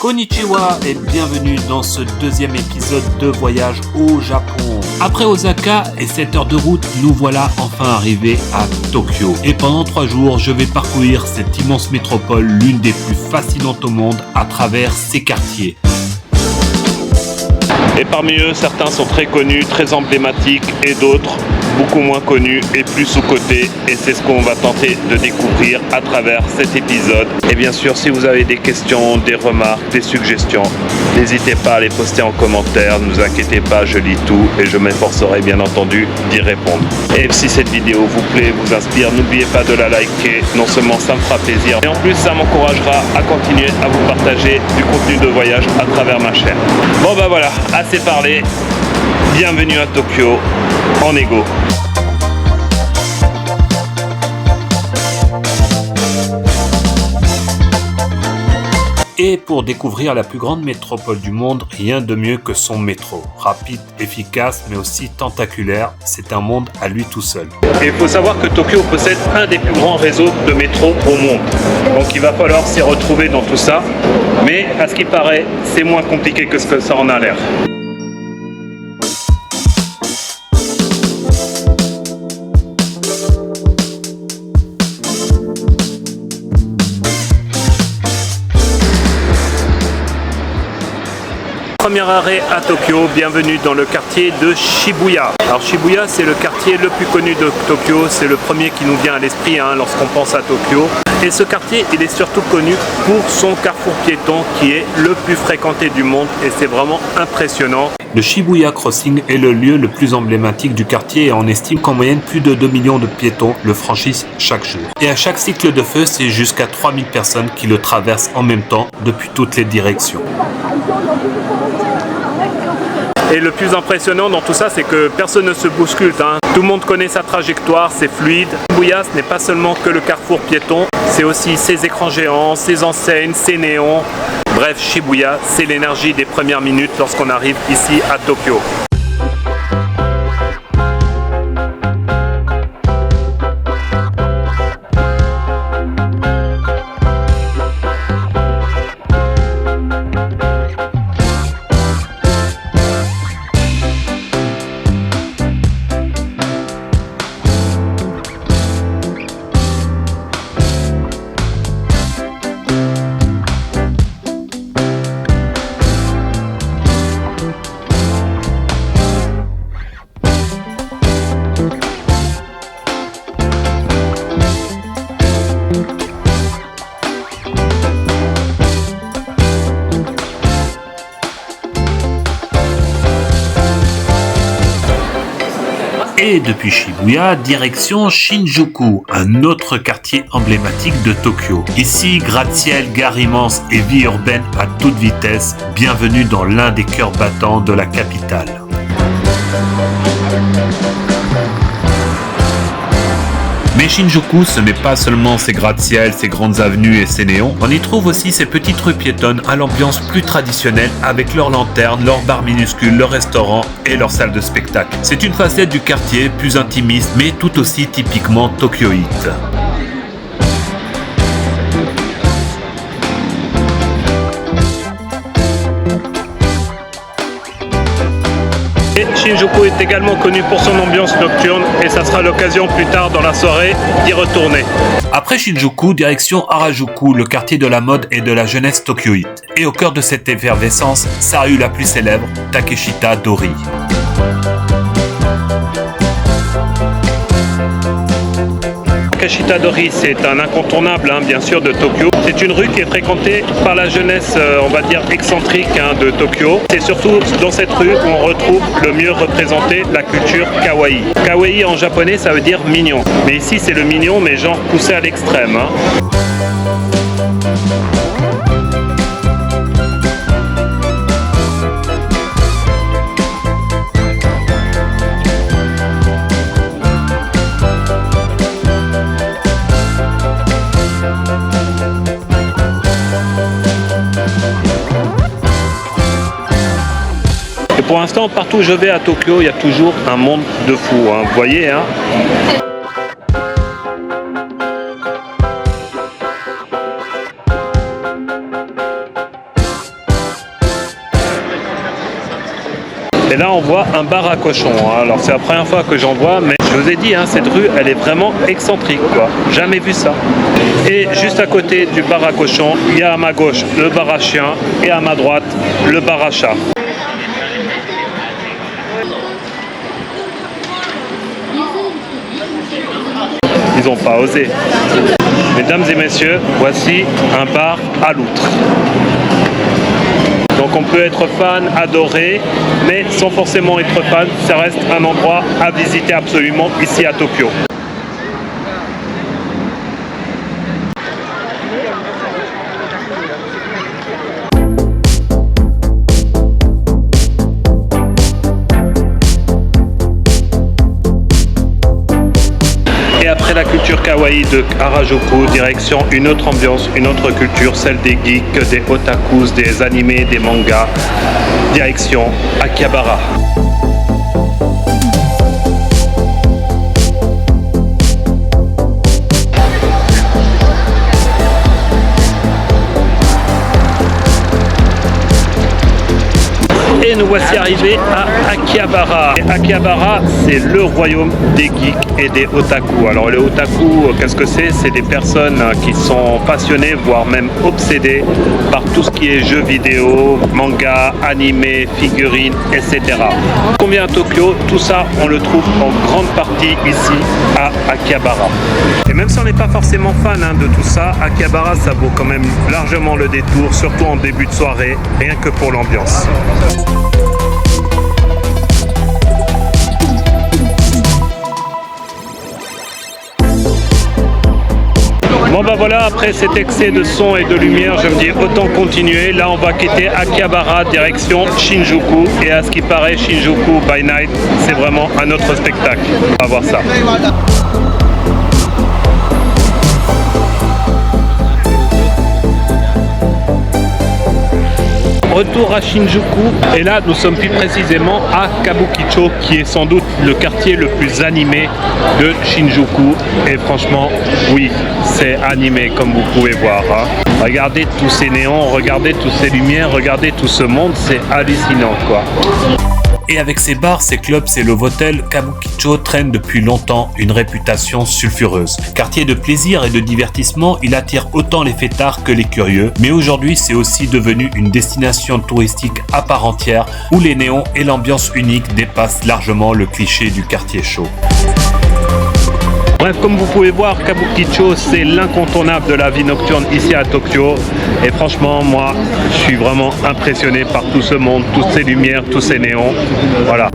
Konnichiwa et bienvenue dans ce deuxième épisode de voyage au Japon. Après Osaka et 7 heures de route, nous voilà enfin arrivés à Tokyo. Et pendant 3 jours, je vais parcourir cette immense métropole, l'une des plus fascinantes au monde, à travers ses quartiers. Et parmi eux, certains sont très connus, très emblématiques, et d'autres beaucoup moins connus et plus sous-cotés. Et c'est ce qu'on va tenter de découvrir à travers cet épisode. Et bien sûr, si vous avez des questions, des remarques, des suggestions, n'hésitez pas à les poster en commentaire. Ne vous inquiétez pas, je lis tout et je m'efforcerai bien entendu d'y répondre. Et si cette vidéo vous plaît, vous inspire, n'oubliez pas de la liker. Non seulement ça me fera plaisir, mais en plus ça m'encouragera à continuer à vous partager du contenu de voyage à travers ma chaîne. Bon bah voilà, assez parlé. Bienvenue à Tokyo, en Ego. Et pour découvrir la plus grande métropole du monde, rien de mieux que son métro. Rapide, efficace, mais aussi tentaculaire, c'est un monde à lui tout seul. Et il faut savoir que Tokyo possède un des plus grands réseaux de métro au monde. Donc il va falloir s'y retrouver dans tout ça. Mais à ce qui paraît, c'est moins compliqué que ce que ça en a l'air. Premier arrêt à Tokyo, bienvenue dans le quartier de Shibuya. Alors Shibuya, c'est le quartier le plus connu de Tokyo, c'est le premier qui nous vient à l'esprit lorsqu'on pense à Tokyo. Et ce quartier, il est surtout connu pour son carrefour piéton qui est le plus fréquenté du monde et c'est vraiment impressionnant. Le Shibuya Crossing est le lieu le plus emblématique du quartier et on estime qu'en moyenne plus de 2 millions de piétons le franchissent chaque jour. Et à chaque cycle de feu, c'est jusqu'à 3000 personnes qui le traversent en même temps depuis toutes les directions. Et le plus impressionnant dans tout ça, c'est que personne ne se bouscule. Tout le monde connaît sa trajectoire, c'est fluide. Shibuya, ce n'est pas seulement que le carrefour piéton, c'est aussi ses écrans géants, ses enseignes, ses néons. Bref, Shibuya, c'est l'énergie des premières minutes lorsqu'on arrive ici à Tokyo. Et depuis Shibuya, direction Shinjuku, un autre quartier emblématique de Tokyo. Ici, gratte-ciel, gare immense et vie urbaine à toute vitesse. Bienvenue dans l'un des cœurs battants de la capitale. Mais Shinjuku, ce n'est pas seulement ses gratte-ciel, ses grandes avenues et ses néons. On y trouve aussi ces petites rues piétonnes à l'ambiance plus traditionnelle avec leurs lanternes, leurs bars minuscules, leurs restaurants et leurs salles de spectacle. C'est une facette du quartier plus intimiste mais tout aussi typiquement tokyoïte. Et Shinjuku est également connu pour son ambiance nocturne et ça sera l'occasion plus tard dans la soirée d'y retourner. Après Shinjuku, direction Harajuku, le quartier de la mode et de la jeunesse tokyoïte. Et au cœur de cette effervescence, sa rue la plus célèbre, Takeshita Dori. Takeshita Dori, c'est un incontournable bien sûr de Tokyo. C'est une rue qui est fréquentée par la jeunesse, on va dire excentrique de Tokyo. C'est surtout dans cette rue qu'on retrouve le mieux représenté la culture kawaii. Kawaii en japonais, ça veut dire mignon. Mais ici, c'est le mignon, mais genre poussé à l'extrême. Et pour l'instant, partout où je vais à Tokyo, il y a toujours un monde de fou. Vous voyez, vois un bar à cochons. Alors c'est la première fois que j'en vois, mais je vous ai dit, cette rue, elle est vraiment excentrique, quoi. Jamais vu ça. Et juste à côté du bar à cochons, il y a à ma gauche le bar à chiens et à ma droite le bar à chat. Ils n'ont pas osé. Mesdames et messieurs, voici un bar à loutre. Donc on peut être fan, adoré, mais sans forcément être fan, ça reste un endroit à visiter absolument ici à Tokyo. Et après la culture kawaii de Harajuku, direction une autre ambiance, une autre culture, celle des geeks, des otakus, des animés, des mangas, direction Akihabara. Et nous voici arrivés à Akihabara. Et Akihabara, c'est le royaume des geeks et des otaku. Alors les otaku, qu'est-ce que c'est? C'est des personnes qui sont passionnées, voire même obsédées par tout ce qui est jeux vidéo, manga, animé, figurines, etc. Quand on vient à Tokyo, tout ça, on le trouve en grande partie ici à Akihabara. Et même si on n'est pas forcément fan de tout ça, Akihabara, ça vaut quand même largement le détour, surtout en début de soirée, rien que pour l'ambiance. Bon bah voilà, après cet excès de son et de lumière, je me dis autant continuer. Là on va quitter Akihabara direction Shinjuku. Et à ce qui paraît, Shinjuku by night, c'est vraiment un autre spectacle. On va voir ça. Retour à Shinjuku, et là nous sommes plus précisément à Kabukicho, qui est sans doute le quartier le plus animé de Shinjuku. Et franchement, oui, c'est animé comme vous pouvez voir. Regardez tous ces néons, regardez toutes ces lumières, regardez tout ce monde, c'est hallucinant quoi. Et avec ses bars, ses clubs, ses love-hotels, Kabukicho traîne depuis longtemps une réputation sulfureuse. Quartier de plaisir et de divertissement, il attire autant les fêtards que les curieux, mais aujourd'hui c'est aussi devenu une destination touristique à part entière où les néons et l'ambiance unique dépassent largement le cliché du quartier chaud. Bref, comme vous pouvez voir, Kabukicho, c'est l'incontournable de la vie nocturne ici à Tokyo. Et franchement, moi, je suis vraiment impressionné par tout ce monde, toutes ces lumières, tous ces néons. Voilà.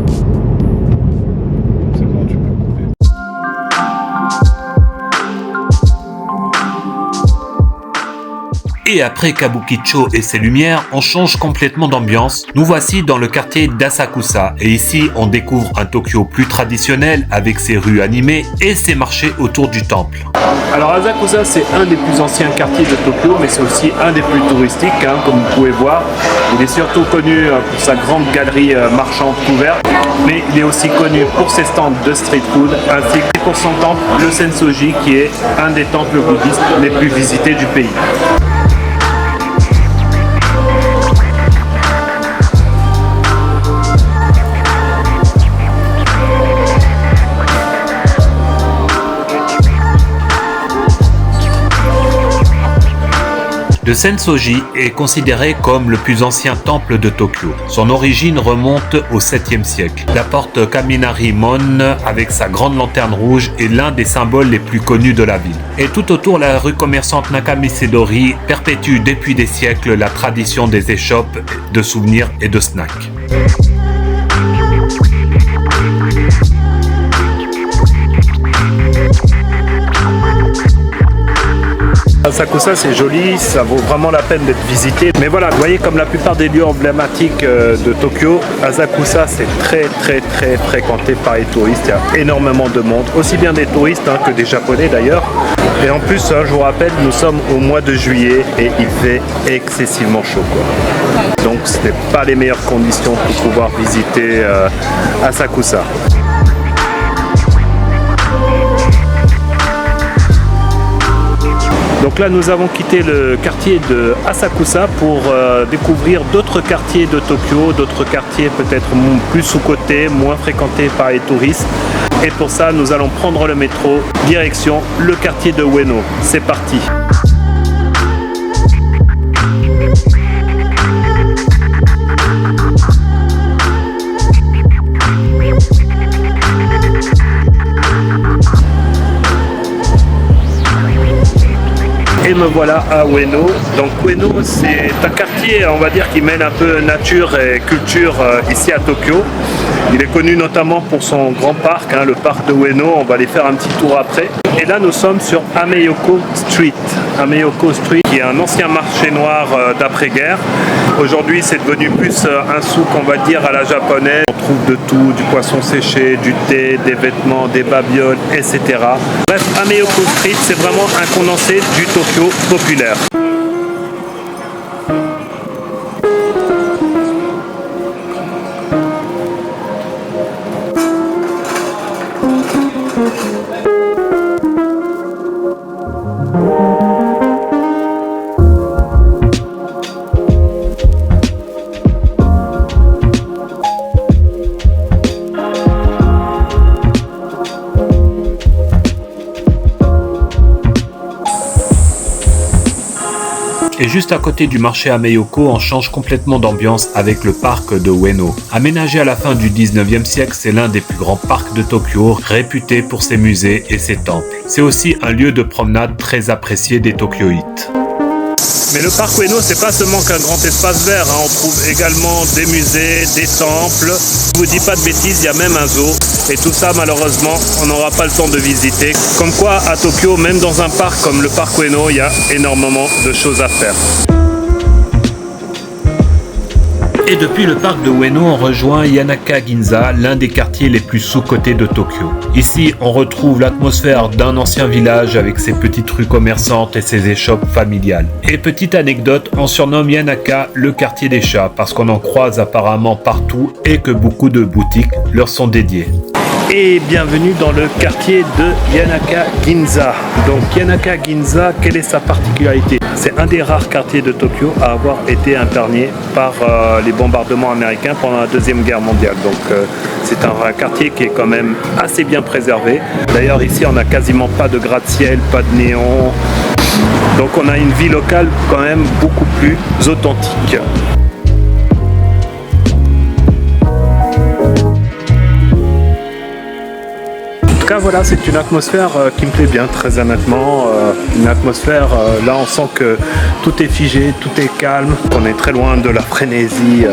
Et après Kabukicho et ses lumières, on change complètement d'ambiance. Nous voici dans le quartier d'Asakusa. Et ici, on découvre un Tokyo plus traditionnel avec ses rues animées et ses marchés autour du temple. Alors Asakusa, c'est un des plus anciens quartiers de Tokyo, mais c'est aussi un des plus touristiques, comme vous pouvez voir. Il est surtout connu pour sa grande galerie marchande couverte, mais il est aussi connu pour ses stands de street food, ainsi que pour son temple, le Sensoji, qui est un des temples bouddhistes les plus visités du pays. Le Sensoji est considéré comme le plus ancien temple de Tokyo. Son origine remonte au 7e siècle. La porte Kaminari-mon, avec sa grande lanterne rouge, est l'un des symboles les plus connus de la ville. Et tout autour, la rue commerçante Nakamisedori perpétue depuis des siècles la tradition des échoppes de souvenirs et de snacks. Asakusa, c'est joli, ça vaut vraiment la peine d'être visité. Mais voilà, vous voyez, comme la plupart des lieux emblématiques de Tokyo, Asakusa, c'est très fréquenté par les touristes. Il y a énormément de monde, aussi bien des touristes que des Japonais d'ailleurs. Et en plus, je vous rappelle, nous sommes au mois de juillet et il fait excessivement chaud, quoi. Donc, ce n'est pas les meilleures conditions pour pouvoir visiter Asakusa. Donc Donc là, nous avons quitté le quartier de Asakusa pour découvrir d'autres quartiers de Tokyo, d'autres quartiers peut-être plus sous-cotés, moins fréquentés par les touristes. Et pour ça, nous allons prendre le métro, direction le quartier de Ueno. C'est parti! Et me voilà à Ueno. Donc Ueno, c'est un quartier, on va dire, qui mêle un peu nature et culture ici à Tokyo. Il est connu notamment pour son grand parc, le parc de Ueno. On va aller faire un petit tour après. Et là, nous sommes sur Ameiyoko Street. Ameiyoko Street, qui est un ancien marché noir d'après-guerre. Aujourd'hui, c'est devenu plus un souk, on va dire, à la japonaise. On trouve de tout, du poisson séché, du thé, des vêtements, des babioles, etc. Bref, Ameiyoko Street, c'est vraiment un condensé du Tokyo populaire. Et juste à côté du marché Ameiyoko, on change complètement d'ambiance avec le parc de Ueno. Aménagé à la fin du 19e siècle, c'est l'un des plus grands parcs de Tokyo, réputé pour ses musées et ses temples. C'est aussi un lieu de promenade très apprécié des Tokyoïtes. Mais le parc Ueno, c'est pas seulement qu'un grand espace vert, on trouve également des musées, des temples. Je vous dis pas de bêtises, il y a même un zoo. Et tout ça, malheureusement, on n'aura pas le temps de visiter. Comme quoi, à Tokyo, même dans un parc comme le parc Ueno, il y a énormément de choses à faire. Et depuis le parc de Ueno, on rejoint Yanaka-Ginza, l'un des quartiers les plus sous-cotés de Tokyo. Ici, on retrouve l'atmosphère d'un ancien village avec ses petites rues commerçantes et ses échoppes familiales. Et petite anecdote, on surnomme Yanaka le quartier des chats parce qu'on en croise apparemment partout et que beaucoup de boutiques leur sont dédiées. Et bienvenue dans le quartier de Yanaka-Ginza. Donc Yanaka-Ginza, quelle est sa particularité? C'est un des rares quartiers de Tokyo à avoir été imprégné par les bombardements américains pendant la Deuxième Guerre mondiale. Donc c'est un quartier qui est quand même assez bien préservé. D'ailleurs ici on n'a quasiment pas de gratte-ciel, pas de néon. Donc on a une vie locale quand même beaucoup plus authentique. Voilà, c'est une atmosphère qui me plaît bien, très honnêtement. Une atmosphère, là on sent que tout est figé, tout est calme, qu'on est très loin de la frénésie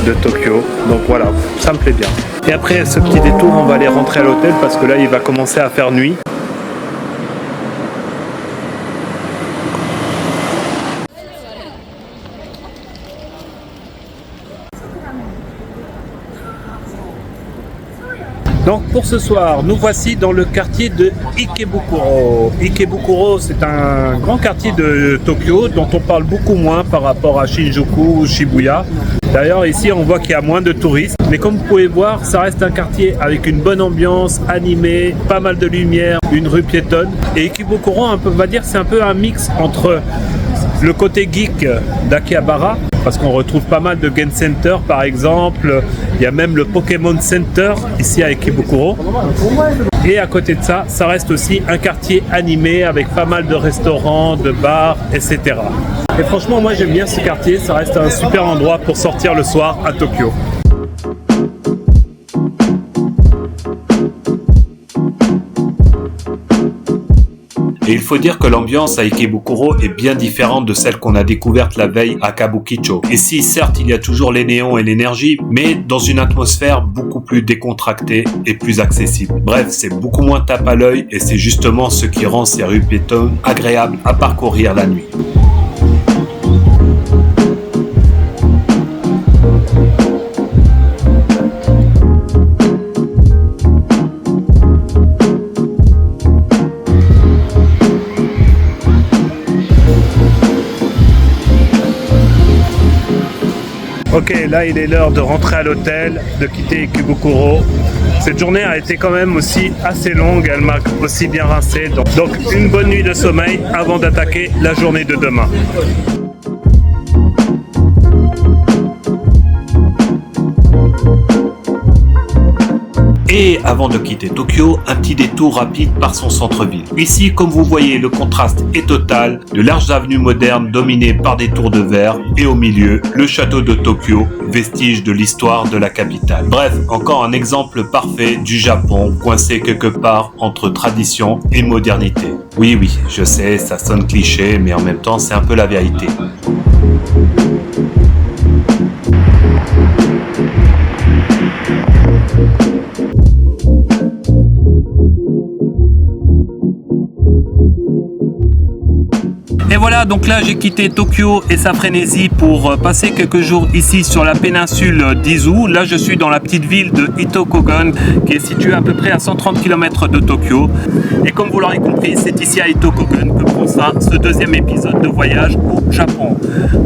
de Tokyo. Donc voilà, ça me plaît bien. Et après ce petit détour, on va aller rentrer à l'hôtel parce que là il va commencer à faire nuit. Donc pour ce soir, nous voici dans le quartier de Ikebukuro. Ikebukuro, c'est un grand quartier de Tokyo dont on parle beaucoup moins par rapport à Shinjuku ou Shibuya. D'ailleurs ici on voit qu'il y a moins de touristes, mais comme vous pouvez voir, ça reste un quartier avec une bonne ambiance, animée, pas mal de lumière, une rue piétonne. Et Ikebukuro, on va dire, c'est un peu un mix entre le côté geek d'Akihabara, parce qu'on retrouve pas mal de game center par exemple, il y a même le Pokémon Center ici à Ikebukuro. Et à côté de ça, ça reste aussi un quartier animé avec pas mal de restaurants, de bars, etc. Et franchement, moi j'aime bien ce quartier, ça reste un super endroit pour sortir le soir à Tokyo. Et il faut dire que l'ambiance à Ikebukuro est bien différente de celle qu'on a découverte la veille à Kabukicho. Et si, certes, il y a toujours les néons et l'énergie, mais dans une atmosphère beaucoup plus décontractée et plus accessible. Bref, c'est beaucoup moins tape à l'œil et c'est justement ce qui rend ces rues piétonnes agréables à parcourir la nuit. Ok, là il est l'heure de rentrer à l'hôtel, de quitter Ikebukuro. Cette journée a été quand même aussi assez longue, elle m'a aussi bien rincé. Donc une bonne nuit de sommeil avant d'attaquer la journée de demain. Et avant de quitter Tokyo, un petit détour rapide par son centre-ville. Ici, comme vous voyez, le contraste est total, de larges avenues modernes dominées par des tours de verre et au milieu, le château de Tokyo, vestige de l'histoire de la capitale. Bref, encore un exemple parfait du Japon, coincé quelque part entre tradition et modernité. Oui, je sais, ça sonne cliché, mais en même temps, c'est un peu la vérité. Et voilà, donc là j'ai quitté Tokyo et sa frénésie pour passer quelques jours ici sur la péninsule d'Izu. Là je suis dans la petite ville de Itokogon qui est située à peu près à 130 km de Tokyo. Et comme vous l'aurez compris, c'est ici à Itokogon que prend fin ce deuxième épisode de voyage au Japon.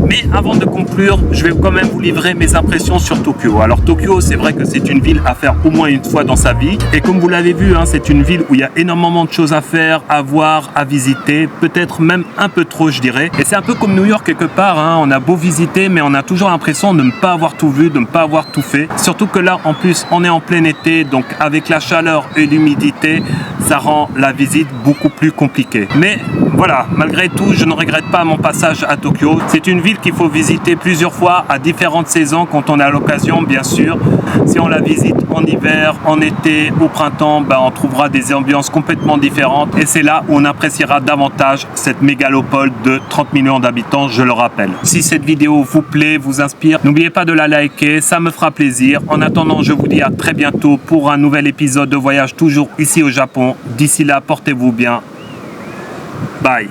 Mais avant de conclure, je vais quand même vous livrer mes impressions sur Tokyo. Alors Tokyo, c'est vrai que c'est une ville à faire au moins une fois dans sa vie. Et comme vous l'avez vu, c'est une ville où il y a énormément de choses à faire, à voir, à visiter, peut-être même un peu trop, je dirais. Et c'est un peu comme New York quelque part, on a beau visiter, mais on a toujours l'impression de ne pas avoir tout vu, de ne pas avoir tout fait. Surtout que là, en plus, on est en plein été, donc avec la chaleur et l'humidité, ça rend la visite beaucoup plus compliquée. Mais voilà, malgré tout, je ne regrette pas mon passage à Tokyo. C'est une ville qu'il faut visiter plusieurs fois à différentes saisons quand on a l'occasion, bien sûr. Si on la visite en hiver, en été, au printemps, on trouvera des ambiances complètement différentes. Et c'est là où on appréciera davantage cette mégalopole de 30 millions d'habitants, je le rappelle. Si cette vidéo vous plaît, vous inspire, n'oubliez pas de la liker, ça me fera plaisir. En attendant, je vous dis à très bientôt pour un nouvel épisode de voyage toujours ici au Japon. D'ici là, portez-vous bien. Bye.